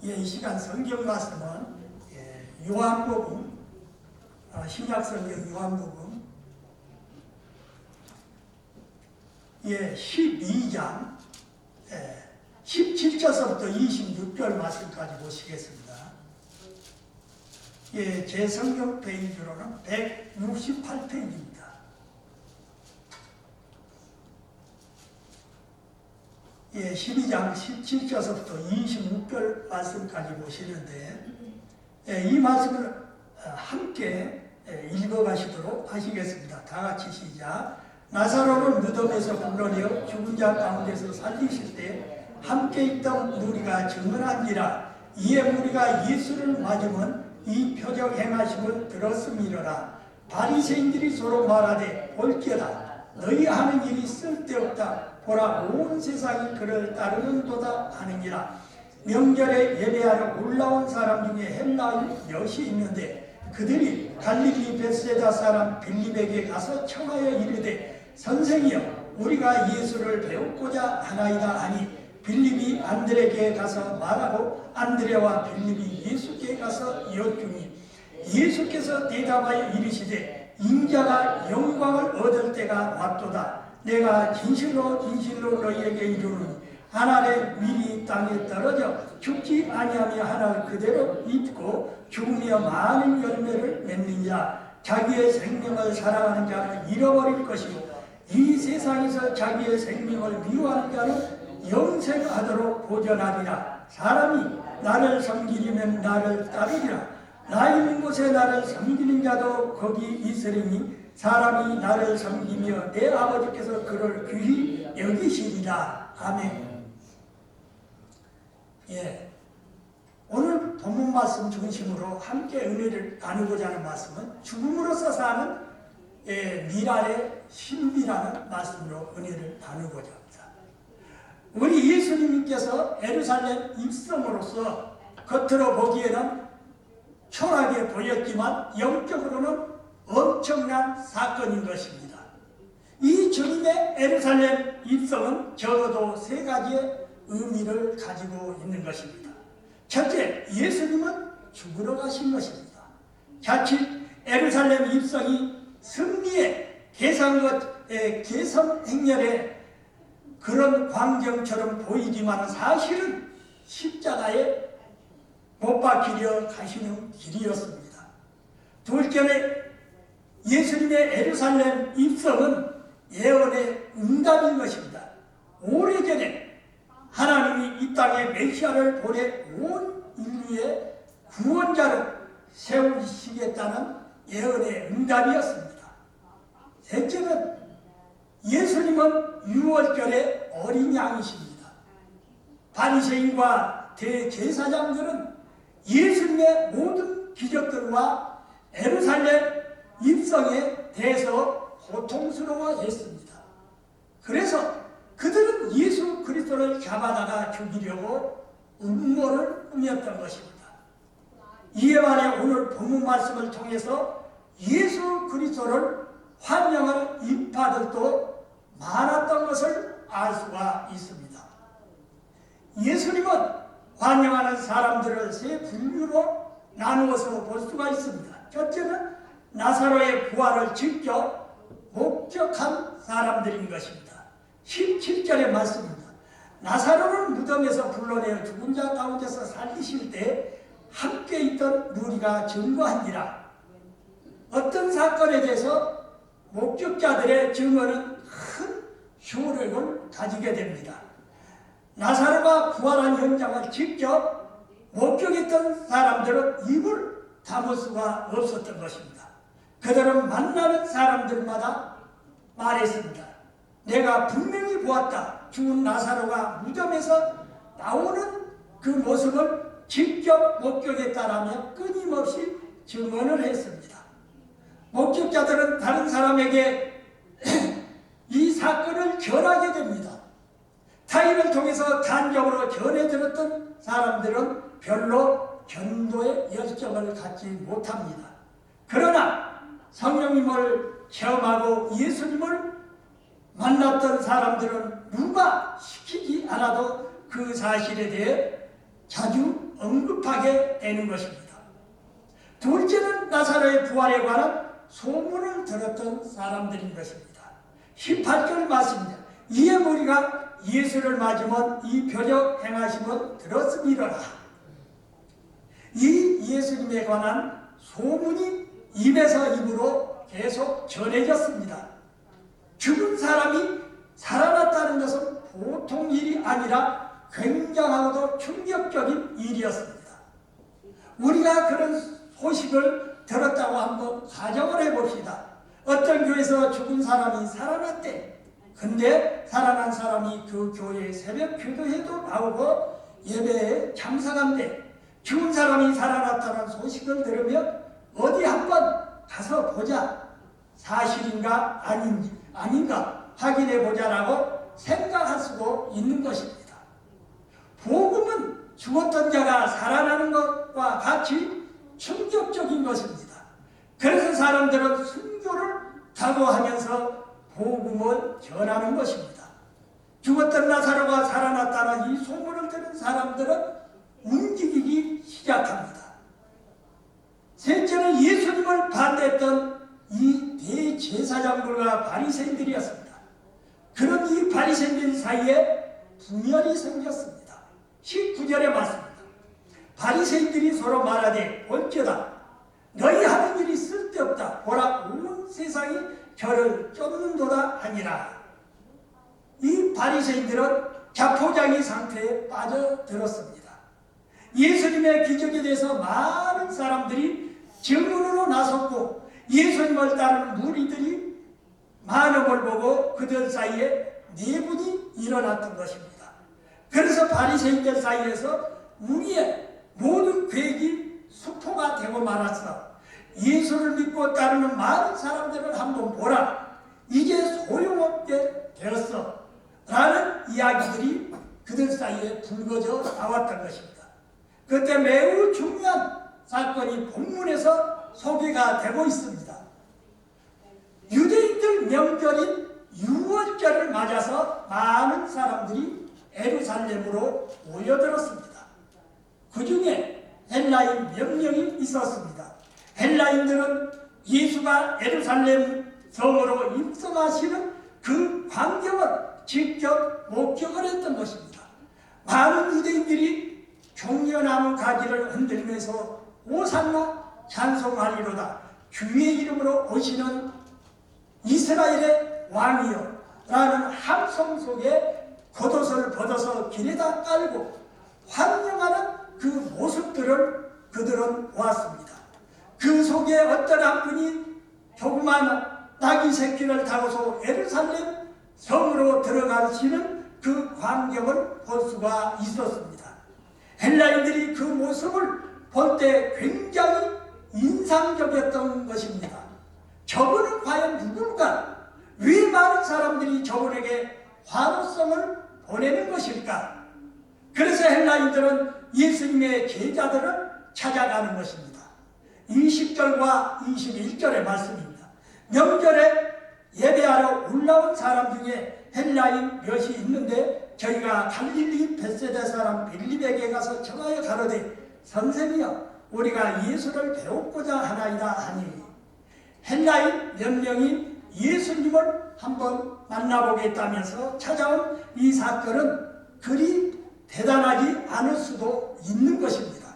이 시간 성경 말씀은 요한복음, 신약성경 요한복음 12장 17절서부터 26절 말씀까지 보시겠습니다. 제 성경 페이지로는 168페이지입니다. 예, 12장 17절서부터 26절 말씀까지 보시는데 이 말씀을 함께 읽어가시도록 하시겠습니다. 다 같이 시작. 나사로를 무덤에서 불러내어 죽은 자 가운데서 살리실 때 함께 있던 무리가 증언하니라. 이에 무리가 예수를 맞으면 이 표적 행하심을 들었음이로라. 바리새인들이 서로 말하되 볼지어다 너희 하는 일이 쓸데없다. 보라 온 세상이 그를 따르는도다 하느니라. 명절에 예배하러 올라온 사람 중에 헬라인 여시 있는데 그들이 갈릴리 벳세다 사람 빌립에게 가서 청하여 이르되 선생이여 우리가 예수를 배우고자 하나이다 하니 빌립이 안드레에게 가서 말하고 안드레와 빌립이 예수께 가서 여쭈니 예수께서 대답하여 이르시되 인자가 영광을 얻을 때가 왔도다. 내가 진실로 진실로 너희에게 이르노니 하늘의 밀이 땅에 떨어져 죽지 아니하며 하늘 그대로 있고 죽으며 많은 열매를 맺느니라. 자기의 생명을 사랑하는 자는 잃어버릴 것이고 이 세상에서 자기의 생명을 미워하는 자는 영생하도록 보존하리라. 사람이 나를 섬기려면 나를 따르리라. 나 있는 곳에 나를 섬기는 자도 거기 있으리니 사람이 나를 섬기며 내 아버지께서 그를 귀히 여기시리라. 아멘. 오늘 본문 말씀 중심으로 함께 은혜를 나누고자 하는 말씀은 죽음으로써 사는 미랄의 신비라는 말씀으로 은혜를 나누고자 합니다. 우리 예수님께서 예루살렘 입성으로서 겉으로 보기에는 초라하게 보였지만 영적으로는 엄청난 사건인 것입니다. 이 주님의 예루살렘 입성은 적어도 세 가지의 의미를 가지고 있는 것입니다. 첫째, 예수님은 죽으러 가신 것입니다. 자칫 예루살렘 입성이 승리의 개선 행렬의 그런 광경처럼 보이지만 사실은 십자가에 못 박히려 가시는 길이었습니다. 둘째는 예수님의 예루살렘 입성은 예언의 응답인 것입니다. 오래전에 하나님이 이 땅에 메시아를 보내 온 인류의 구원자를 세우시겠다는 예언의 응답이었습니다. 셋째는 예수님은 유월절의 어린 양이십니다. 바리새인과 대제사장들은 예수님의 모든 기적들과 예루살렘 입성에 대해서 고통스러워했습니다. 그래서 그들은 예수 그리스도를 잡아다가 죽이려고 음모를 꾸몄던 것입니다. 이에 반해 오늘 본문 말씀을 통해서 예수 그리스도를 환영할 인파들도 많았던 것을 알 수가 있습니다. 예수님은 환영하는 사람들을 세 분류로 나누어서 볼 수가 있습니다. 첫째는 나사로의 부활을 직접 목격한 사람들인 것입니다. 17절의 말씀입니다. 나사로를 무덤에서 불러내어 죽은 자 가운데서 살리실 때 함께 있던 무리가 증거하니라. 어떤 사건에 대해서 목격자들의 증언은 큰 효력을 가지게 됩니다. 나사로가 부활한 현장을 직접 목격했던 사람들은 입을 다물 수가 없었던 것입니다. 그들은 만나는 사람들마다 말했습니다. 내가 분명히 보았다. 죽은 나사로가 무덤에서 나오는 그 모습을 직접 목격했다라며 끊임없이 증언을 했습니다. 목격자들은 다른 사람에게 이 사건을 전하게 됩니다. 타인을 통해서 간접으로 전해들었던 사람들은 별로 전도의 열정을 갖지 못합니다. 그러나 성령님을 체험하고 예수님을 만났던 사람들은 누가 시키지 않아도 그 사실에 대해 자주 언급하게 되는 것입니다. 둘째는 나사로의 부활에 관한 소문을 들었던 사람들인 것입니다. 18절 말씀입니다. 이에 우리가 예수를 맞으면 이 표적 행하심을 들었음이로라. 이 예수님에 관한 소문이 입에서 입으로 계속 전해졌습니다. 죽은 사람이 살아났다는 것은 보통 일이 아니라 굉장하고도 충격적인 일이었습니다. 우리가 그런 소식을 들었다고 한번 가정을 해봅시다. 어떤 교회에서 죽은 사람이 살아났대. 근데 살아난 사람이 그 교회 새벽 기도회도 나오고 예배에 참석한대. 죽은 사람이 살아났다는 소식을 들으면 어디 한번 가서 보자. 사실인가 아닌가 확인해 보자라고 생각할 수도 있는 것입니다. 복음은 죽었던 자가 살아나는 것과 같이 충격적인 것입니다. 그래서 사람들은 순교를 각오하면서 복음을 전하는 것입니다. 죽었던 나사로가 살아났다는 이 소문을 들은 사람들은 움직이기 시작합니다. 셋째는 예수님을 반대했던 이 대제사장들과 바리새인들이었습니다. 그런 이 바리새인들 사이에 분열이 생겼습니다. 19절에 말씀입니다. 바리새인들이 서로 말하되 볼지어다 너희 하는 일이 쓸데없다. 보라 온 세상이 저를 쫓는도다 하니라. 이 바리새인들은 자포자기 상태에 빠져들었습니다. 예수님의 기적에 대해서 많은 사람들이 증언으로 나섰고 예수님을 따르는 무리들이 많음을 보고 그들 사이에 내분이 일어났던 것입니다. 그래서 바리새인들 사이에서 우리의 모든 계획이 수포가 되고 말았어. 예수를 믿고 따르는 많은 사람들을 한번 보라. 이제 소용없게 되었어. 라는 이야기들이 그들 사이에 불거져 나왔던 것입니다. 그때 매우 중요한 사건이 본문에서 소개가 되고 있습니다. 유대인들 명절인 유월절을 맞아서 많은 사람들이 예루살렘으로 모여들었습니다. 그 중에 헬라인 몇 명이 있었습니다. 헬라인들은 예수가 예루살렘 성으로 입성하시는 그 광경을 직접 목격을 했던 것입니다. 많은 유대인들이 종려나무 가지를 흔들면서 오산나 찬송하리로다. 주의 이름으로 오시는 이스라엘의 왕이여 라는 함성 속에 겉옷을 벗어서 길에다 깔고 환영하는 그 모습들을 그들은 보았습니다. 그 속에 어떤 한 분이 조그만 나귀 새끼를 타고서 예루살렘 성으로 들어가시는 그 광경을 볼 수가 있었습니다. 헬라인들이 그 모습을 볼 때 굉장히 인상적이었던 것입니다. 저분은 과연 누굴까? 왜 많은 사람들이 저분에게 환호성을 보내는 것일까? 그래서 헬라인들은 예수님의 제자들을 찾아가는 것입니다. 20절과 21절의 말씀입니다. 명절에 예배하러 올라온 사람 중에 헬라인 몇이 있는데 저희가 갈릴리 벳세다 사람 빌립에게 가서 청하여 가로되 선생이여 우리가 예수를 배우고자 하나이다 하니 헬라인 몇 명이 예수님을 한번 만나보겠다면서 찾아온 이 사건은 그리 대단하지 않을 수도 있는 것입니다.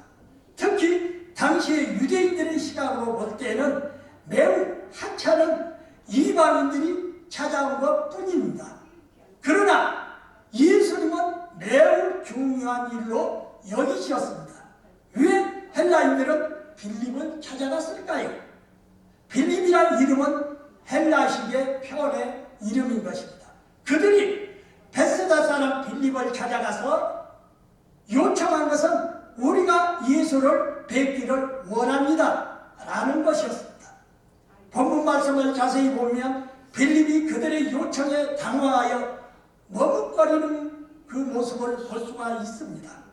특히 당시의 유대인들의 시각으로 볼 때는 매우 하찮은 이방인들이 찾아온 것 뿐입니다. 그러나 예수님은 매우 중요한 일로 여기셨습니다. 왜 헬라인들은 빌립을 찾아갔을까요? 빌립이라는 이름은 헬라식의 표현의 이름인 것입니다. 그들이 벳세다 사람 빌립을 찾아가서 요청한 것은 우리가 예수를 뵙기를 원합니다 라는 것이었습니다. 본문 말씀을 자세히 보면 빌립이 그들의 요청에 당황하여 머뭇거리는 그 모습을 볼 수가 있습니다.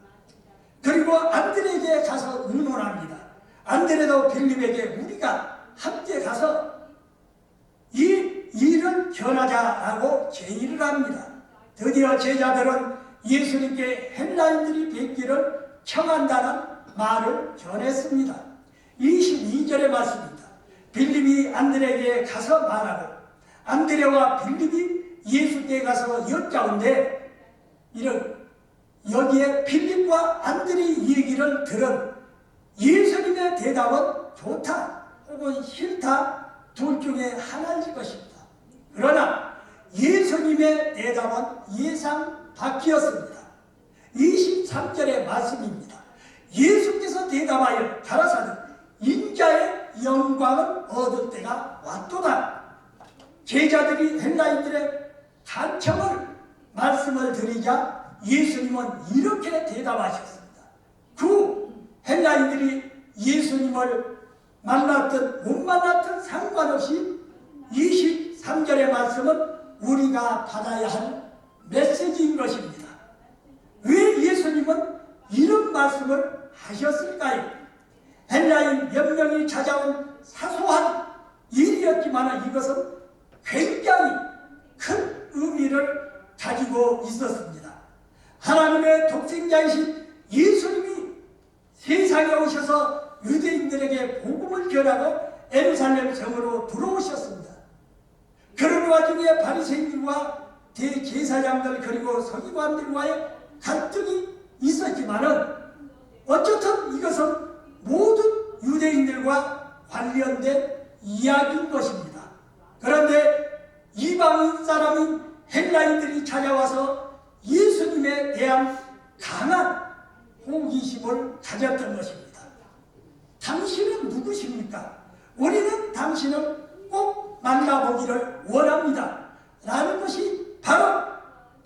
그리고 안드레에게 가서 의논합니다. 안드레도 빌립에게 우리가 함께 가서 이 일을 전하자라고 제의를 합니다. 드디어 제자들은 예수님께 헬라인들이 뵙기를 청한다는 말을 전했습니다. 22절의 말씀입니다. 빌립이 안드레에게 가서 말하고 안드레와 빌립이 예수께 가서 여짜온데 여기에 빌립과 안드레의 얘기를 들은 예수님의 대답은 좋다 혹은 싫다 둘 중에 하나일 것입니다. 그러나 예수님의 대답은 예상 밖이었습니다. 23절의 말씀입니다. 예수께서 대답하여 가라사대 인자의 영광을 얻을 때가 왔도다. 제자들이 헬라인들의 간청을 말씀을 드리자 예수님은 이렇게 대답하셨습니다. 그 헬라인들이 예수님을 만났든 못 만났든 상관없이 23절의 말씀은 우리가 받아야 할 메시지인 것입니다. 왜 예수님은 이런 말씀을 하셨을까요? 헬라인 몇 명이 찾아온 사소한 일이었지만 이것은 굉장히 큰 의미를 가지고 있었습니다. 하나님의 독생자이신 예수님이 세상에 오셔서 유대인들에게 복음을 전하고 예루살렘 성으로 들어오셨습니다. 그런 와중에 바리새인들과 대제사장들 그리고 서기관들과의 갈등이 있었지만은 어쨌든 이것은 모든 유대인들과 관련된 이야기인 것입니다. 그런데 이방인 사람인 헬라인들이 찾아와서 예수님에 대한 강한 호기심을 가졌던 것입니다. 당신은 누구십니까? 우리는 당신을 꼭 만나보기를 원합니다. 라는 것이 바로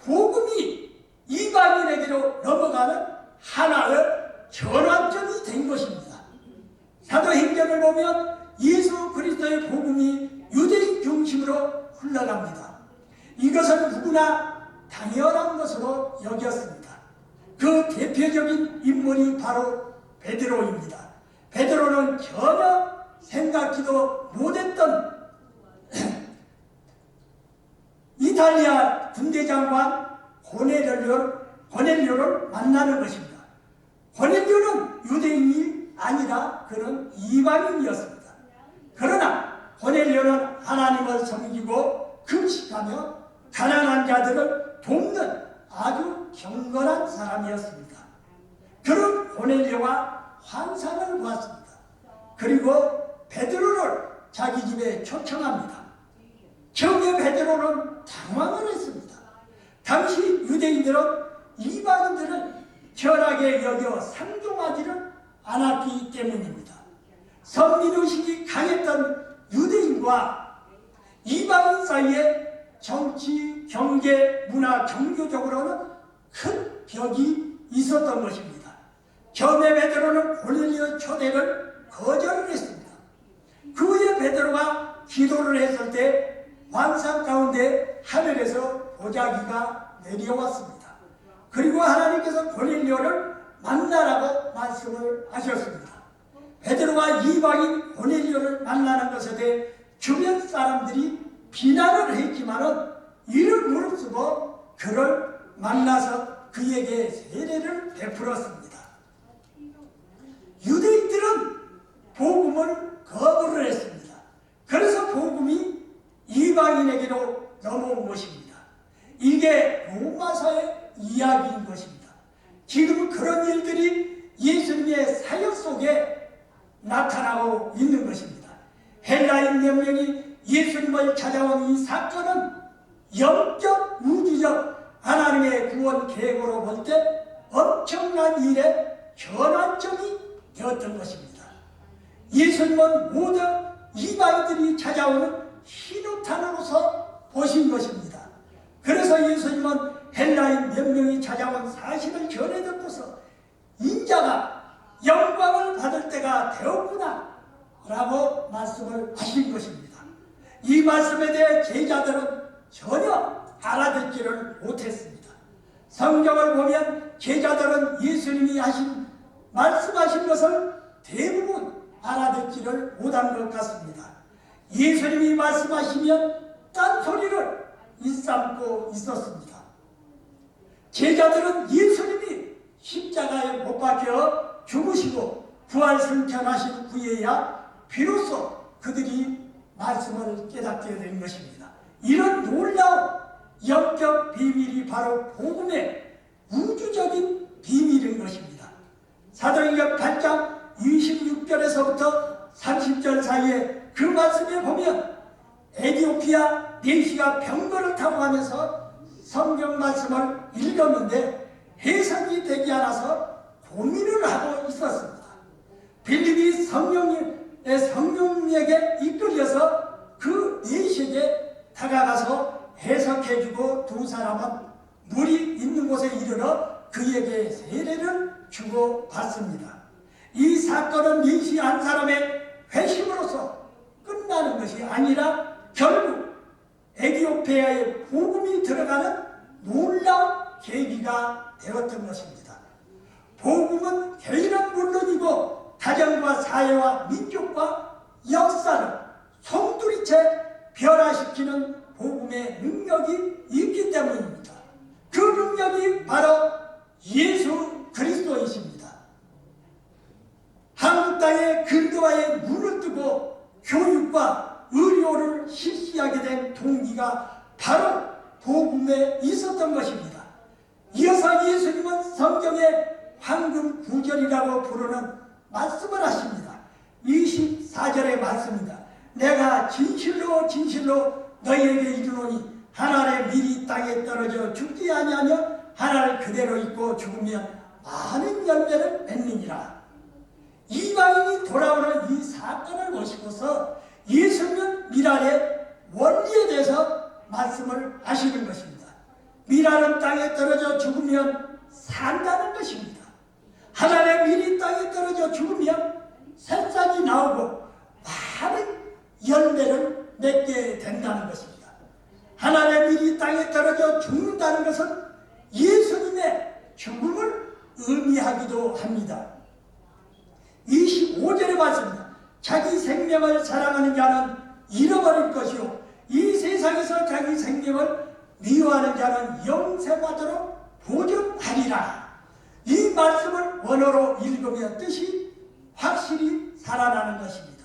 복음이 이방인에게로 넘어가는 하나의 전환점이 된 것입니다. 사도행전을 보면 예수 그리스도의 복음이 유대인 중심으로 흘러갑니다. 이것은 누구나 당연한 것으로 여겼습니다. 그 대표적인 인물이 바로 베드로입니다. 베드로는 전혀 생각지도 못했던 이탈리아 군대장관 고넬료를 만나는 것입니다. 고넬료는 유대인이 아니라 그는 이방인이었습니다. 그러나 고넬료는 하나님을 섬기고 금식하며 가난한 자들을 돕는 아주 경건한 사람이었습니다. 그런 고넬료가 환상을 보았습니다. 그리고 베드로를 자기 집에 초청합니다. 처음에 베드로는 당황을 했습니다. 당시 유대인들은 이방인들을 결하게 여겨 상종하지를 않았기 때문입니다. 선민의식이 강했던 유대인과 이방인 사이에 정치, 경제, 문화, 종교적으로는 큰 벽이 있었던 것입니다. 처음에 베드로는 고넬료의 초대를 거절을 했습니다. 그 후에 베드로가 기도를 했을 때 환상 가운데 하늘에서 보자기가 내려왔습니다. 그리고 하나님께서 고넬료를 만나라고 말씀을 하셨습니다. 베드로가 이방인 고넬료를 만나는 것에 대해 주변 사람들이 비난을 했지만은 이를 무릅쓰고 그를 만나서 그에게 세례를 베풀었습니다. 유대인들은 복음을 거부를 했습니다. 그래서 복음이 이방인에게로 넘어온 것입니다. 이게 로마서의 이야기인 것입니다. 지금 그런 일들이 예수님의 사역 속에 나타나고 있는 것입니다. 헬라인 몇 명이 예수님을 찾아온 이 사건은 영적, 우주적 하나님의 구원 계획으로 볼 때 엄청난 일의 전환점이 되었던 것입니다. 예수님은 모든 이방인들이 찾아오는 신호탄으로서 보신 것입니다. 그래서 예수님은 헬라인 몇 명이 찾아온 사실을 전해 듣고서 인자가 영광을 받을 때가 되었구나 라고 말씀을 하신 것입니다. 이 말씀에 대해 제자들은 전혀 알아듣지를 못했습니다. 성경을 보면 제자들은 예수님이 말씀하신 것을 대부분 알아듣지를 못한 것 같습니다. 예수님이 말씀하시면 딴소리를 일삼고 있었습니다. 제자들은 예수님이 십자가에 못 박혀 죽으시고 부활 승천하신 후에야 비로소 그들이 말씀을 깨닫게 된 것입니다. 이런 놀라운 영적 비밀이 바로 복음의 우주적인 비밀인 것입니다. 사도행전 8장 26절에서부터 30절 사이에 그 말씀에 보면 에티오피아 내시가 병거를 타고 가면서 성경 말씀을 읽었는데 해석이 되지 않아서 고민을 하고 있었습니다. 빌립이 성령에게 이끌려서 그 내시에게 다가가서 해석해주고 두 사람은 물이 있는 곳에 이르러 그에게 세례를 주고받습니다. 이 사건은 내시 한 사람의 회심으로서 끝나는 것이 아니라 결국 에티오피아의 복음이 들어가는 놀라운 계기가 되었던 것입니다. 복음은 개인은 물론이고 가정과 사회와 민족과 역사를 송두리째 변화시키는 복음의 능력이 있기 때문입니다. 그 능력이 바로 예수 그리스도이십니다. 한국 땅에 근대화의 문을 뜨고 교육과 의료를 실시하게 된 동기가 바로 복음에 있었던 것입니다. 이어서 예수님은 성경의 황금 구절이라고 부르는 말씀을 하십니다. 24절의 말씀입니다. 내가 진실로 진실로 너희에게 이르노니 한 알의 밀이 땅에 떨어져 죽지 아니하며 한 알 그대로 있고 죽으면 많은 열매를 맺느니라. 이방인이 돌아오는 이 사건을 보시고서 예수님은 밀알의 원리에 대해서 말씀을 하시는 것입니다. 밀알은 땅에 떨어져 죽으면 산다는 것입니다. 한 알의 밀이 땅에 떨어져 죽으면 새싹이 나오고 많은 열매를 맺게 된다는 것입니다. 한 알의 밀이 땅에 떨어져 죽는다는 것은 예수님의 죽음을 의미하기도 합니다. 25절에 말씀입니다. 자기 생명을 사랑하는 자는 잃어버릴 것이요 이 세상에서 자기 생명을 미워하는 자는 영생하도록 보존하리라. 이 말씀을 원어로 읽으면 뜻이 확실히 살아나는 것입니다.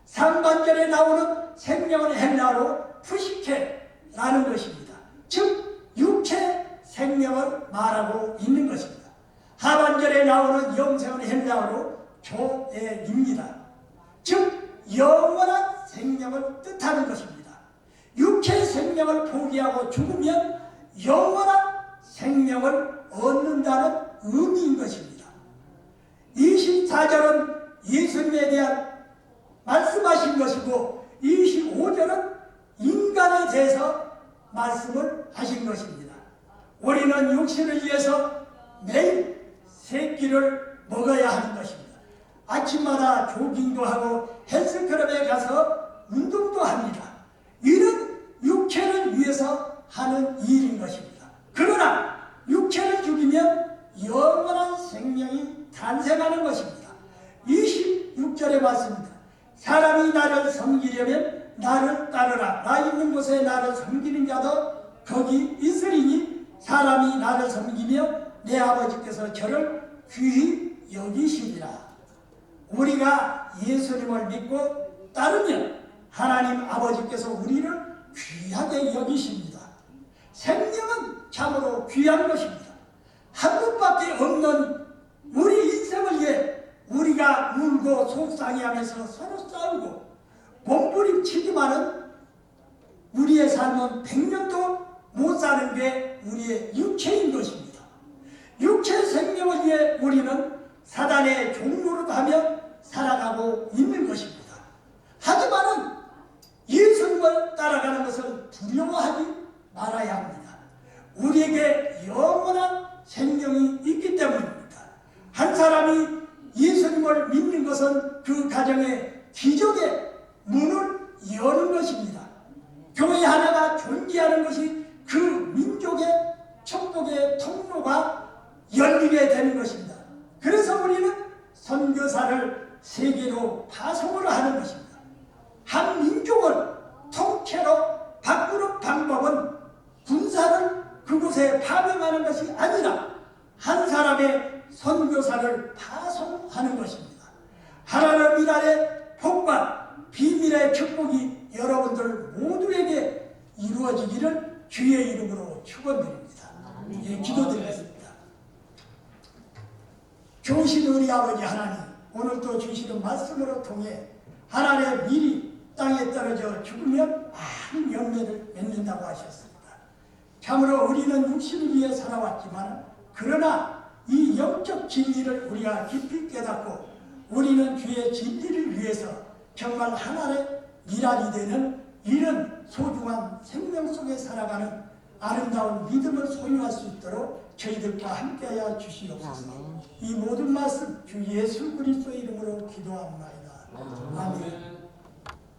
상반절에 나오는 생명은 헬라어로 푸시케라는 것입니다. 즉 육체 생명을 말하고 있는 것입니다. 하반절에 나오는 영생은 헬라어로 조에입니다. 즉 영원한 생명을 뜻하는 것입니다. 육체 생명을 포기하고 죽으면 영원한 생명을 얻는다는 의미인 것입니다. 24절은 예수님에 대한 말씀하신 것이고 25절은 인간에 대해서 말씀을 하신 것입니다. 우리는 육신을 위해서 매일 세 끼를 먹어야 하는 것입니다. 아침마다 조깅도 하고 헬스클럽에 가서 운동도 합니다. 이는 육체를 위해서 하는 일인 것입니다. 그러나 육체를 죽이면 영원한 생명이 탄생하는 것입니다. 26절에 봤습니다. 사람이 나를 섬기려면 나를 따르라. 나 있는 곳에 나를 섬기는 자도 거기 있으리니 사람이 나를 섬기며 내 아버지께서 저를 귀히 여기시리라. 우리가 예수님을 믿고 따르면 하나님 아버지께서 우리를 귀하게 여기십니다. 생명은 참으로 귀한 것입니다. 한 번밖에 없는 우리 인생을 위해 우리가 울고 속상해하면서 서로 싸우고 몸부림치지만은 우리의 삶은 100년도 못 사는 게 우리의 육체인 것입니다. 육체 생명을 위해 우리는 사단의 종로로 가며 살아가고 있는 것입니다. 하지만은 예수님을 따라가는 것을 두려워하지 말아야 합니다. 우리에게 영원한 생명이 있기 때문입니다. 한 사람이 예수님을 믿는 것은 그 가정의 기적의 문을 여는 것입니다. 교회 하나가 존재하는 것이 그 민족의 축복의 통로가 열리게 되는 것입니다. 그래서 우리는 선교사를 세계로 파송을 하는 것입니다. 한 민족을 통째로 바꾸는 방법은 군사를 그곳에 파병하는 것이 아니라 한 사람의 기도하는 것입니다. 하나님 이날의 복과 비밀의 축복이 여러분들 모두에게 이루어지기를 주의 이름으로 축원드립니다. 예, 기도드리겠습니다. 좋으신 우리 아버지 하나님, 오늘도 주시는 말씀으로 통해 하나님의 미리 땅에 떨어져 죽으면 많은 열매를 맺는다고 하셨습니다. 참으로 우리는 육신을 위해 살아왔지만 그러나 이 영적 진리를 우리가 깊이 깨닫고 우리는 주의 진리를 위해서 정말 하나의 미랄이 되는 이런 소중한 생명 속에 살아가는 아름다운 믿음을 소유할 수 있도록 저희들과 함께하여 주시옵소서. 이 모든 말씀 주 예수 그리스도의 이름으로 기도합니다. 아멘.